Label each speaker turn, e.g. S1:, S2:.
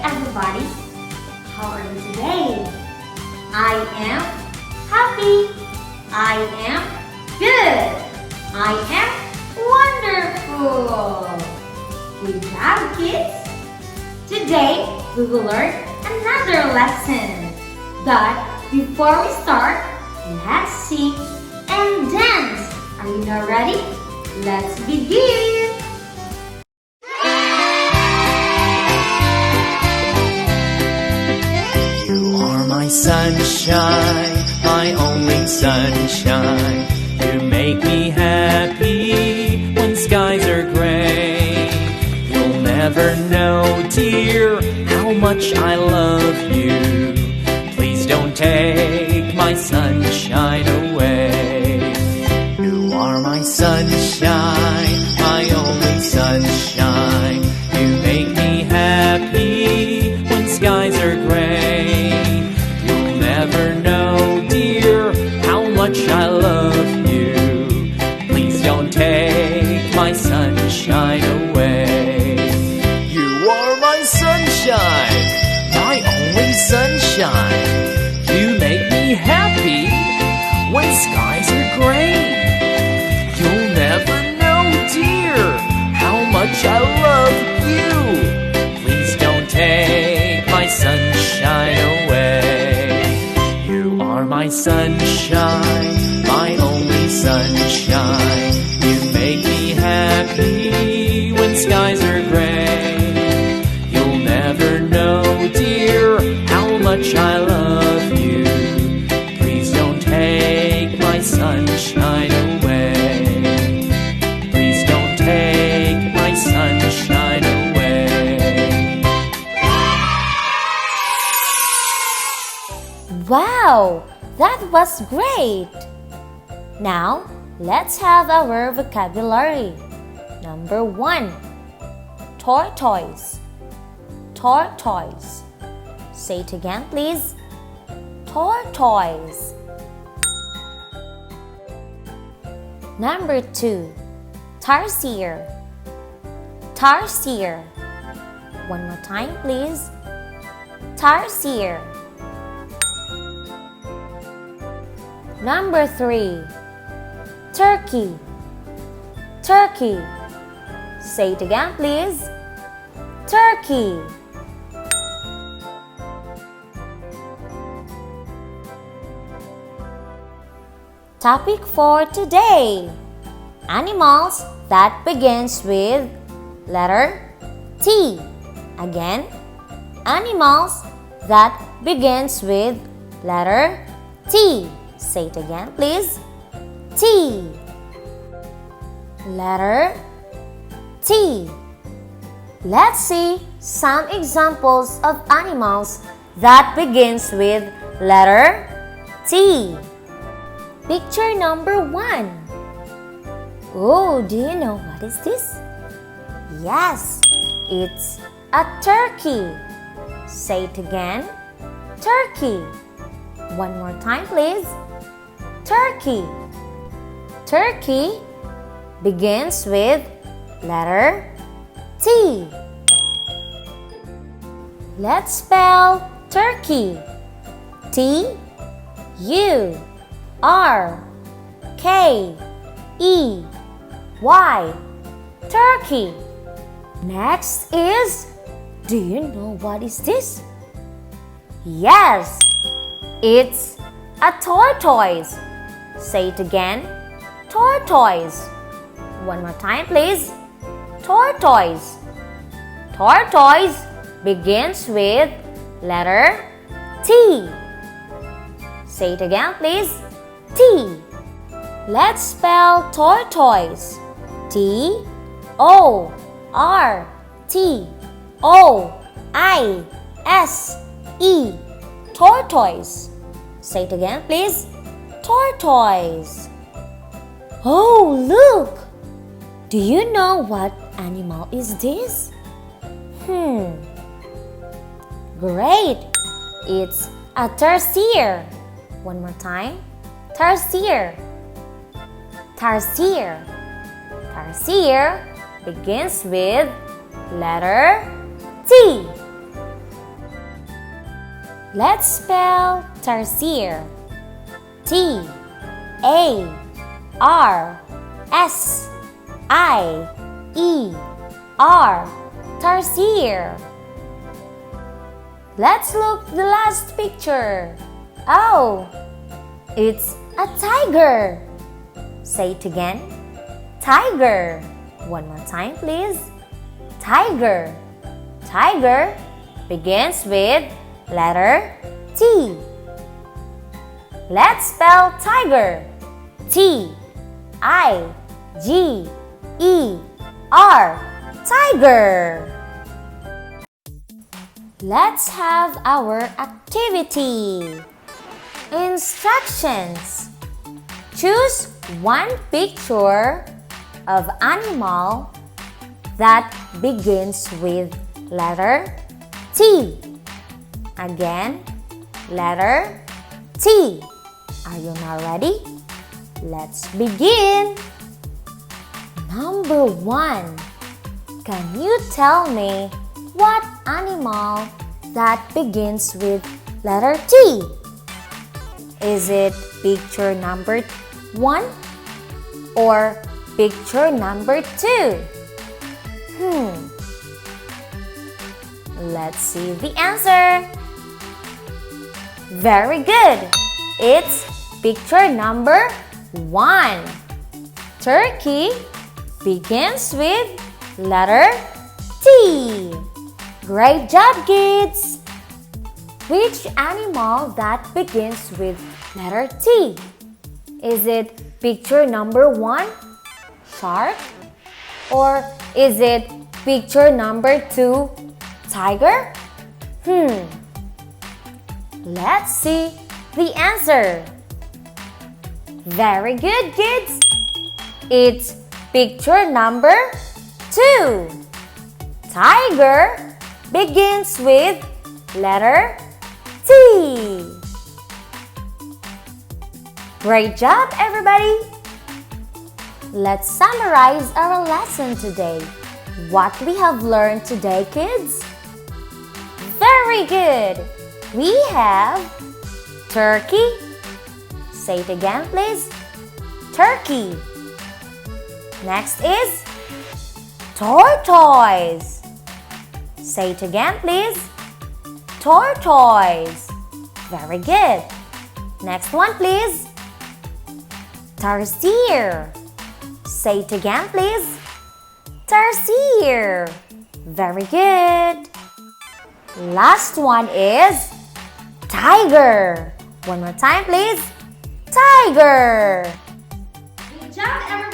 S1: everybody! How are you today? I am happy. I am good. I am wonderful. Good job, kids! Today we will learn another lesson. But before we start, let's sing and dance. Are you now ready? Let's begin!
S2: You are my sunshine, my only sunshine. You make me happy when skies are gray. You'll never know, dear, how much I love you. Please don't take my sunshine away. You are my sunshine, my only sunshine. You make me happy when skies are gray. You'll never know, dear, how much I love you. Please don't take my sunshine away. You are my sunshine, my only sunshine. You make me happy when skies are gray. You'll never know, dear, how much I love you. Please don't take my sunshine away. You are my sunshine, my only sunshine. You make me happy when skies are gray. You'll never know, dear, how much I love you. Please don't take my sunshine away. Please don't take my sunshine away.
S3: Wow, that was great! Now, let's have our vocabulary. Number 1. Tortoise. Tortoise. Say it again, please. Tortoise. Number 2. Tarsier. Tarsier. One more time, please. Tarsier. Number 3. Turkey. Turkey. Say it again, please. Turkey. Topic for today: animals that begins with letter T. Again, animals that begins with letter T. Say it again, please. T. Letter T. Let's see some examples of animals that begins with letter T. Picture number 1. Oh, do you know what is this? Yes, it's a turkey. Say it again. Turkey. One more time, please. Turkey. Turkey begins with letter T. Let's spell turkey. T-U-R-K-E-Y. Turkey. Next is, do you know what is this? Yes, it's a tortoise. Say it again. Tortoise. One more time, please. Tortoise. Tortoise begins with letter T. Say it again, please. T. Let's spell tortoise. T-O-R-T-O-I-S-E. Tortoise. Say it again, please. Tortoise. Oh, look! Do you know what animal is this? Great! It's a tarsier. One more time. Tarsier. Tarsier. Tarsier begins with letter T. Let's spell tarsier. T A R S I E R. Tarsier. Let's look the last picture. Oh, it's a tiger. Say it again. Tiger. One more time, please. Tiger. Tiger begins with letter T. Let's spell tiger. T I G E R. Tiger. Let's have our activity. Instructions. Choose one picture of animal that begins with letter T. Again, letter T. Are you now ready? Let's begin. Number 1. Can you tell me what animal that begins with letter T? Is it picture number 1 or picture number 2? Let's see the answer. Very good. It's picture number 1. Turkey begins with letter T. Great job, kids! Which animal that begins with letter T? Is it picture number 1, shark? Or is it picture number 2, tiger? Let's see the answer. Very good, kids! It's picture number 2. Tiger begins with letter T. Great job, everybody! Let's summarize our lesson today. What we have learned today, kids? Very good! We have turkey. Say it again, please. Turkey. Next is tortoise. Say it again, please. Tortoise. Very good. Next one, please. Tarsier. Say it again, please. Tarsier. Very good. Last one is tiger. One more time, please. Tiger.
S1: Good job, everyone!